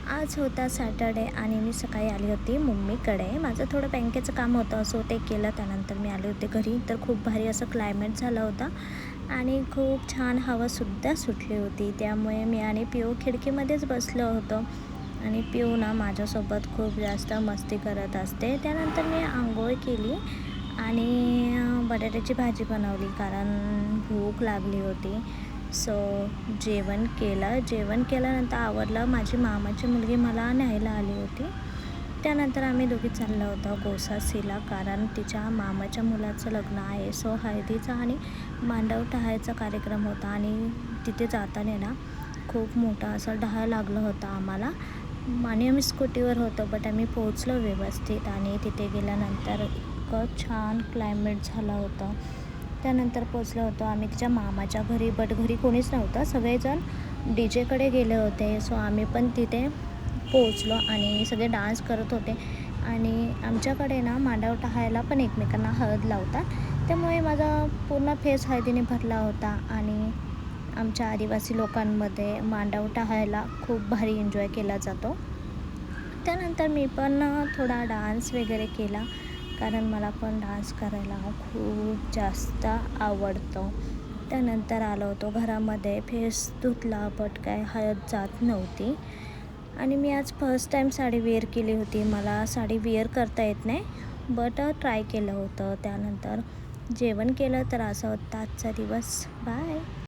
आज होता सॅटर्डे आणि मी सकाळी आली होती मम्मीकडे. माझं थोडं बँकेचं काम होतं, सो ते केलं. त्यानंतर मी आले होते घरी. तर खूप भारी असं क्लायमेट झालं होतं आणि खूप छान हवासुद्धा सुटली होती. त्यामुळे मी आणि पिऊ खिडकीमध्येच बसलो होतो आणि पिऊ ना माझ्यासोबत खूप जास्त मस्ती करत असते. त्यानंतर मी अंघोळ केली आणि बटाट्याची भाजी बनवली कारण भूक लागली होती. सो जेवण केल्यानंतर आवरलं. माझी मामाची मुलगी मला न्यायला आली होती. त्यानंतर आम्ही दोघी चाललो होतो गोसासीला कारण तिच्या मामाच्या मुलाचं लग्न आहे. सो हळदीचा आणि मांडव टाहायचा कार्यक्रम होता आणि तिथे जाताना ना खूप मोठा असा डहाळ लागलं होतं आम्हाला आणि आम्ही स्कूटीवर होतो. बट आम्ही पोहोचलो व्यवस्थित आणि तिथे गेल्यानंतर इतकं छान क्लायमेट झालं होतं. त्यानंतर पोचलो होतो आम्ही तिच्या मामाच्या घरी. बट घरी कोणीच नव्हतं, सगळेजण डी जेकडे गेले होते. सो आम्ही पण तिथे पोचलो आणि सगळे डान्स करत होते आणि आमच्याकडे ना मांडव टाहायला पण एकमेकांना हळद लावतात. त्यामुळे माझा पूर्ण फेस हळदीने भरला होता आणि आमच्या आदिवासी लोकांमध्ये मांडव टाहायला खूप भारी एन्जॉय केला जातो. त्यानंतर मी पण थोडा डान्स वगैरे केला कारण मला पण डान्स करायला खूप जास्त आवडतं. त्यानंतर आलो होतो घरामध्ये, फेस धुतला बट काय हळद जात नव्हती आणि मी आज फर्स्ट टाईम साडी वेअर केली होती. मला साडी वेअर करता येत नाही बट ट्राय केलं होतं. त्यानंतर जेवण केलं. तर असा होता आजचा दिवस. बाय.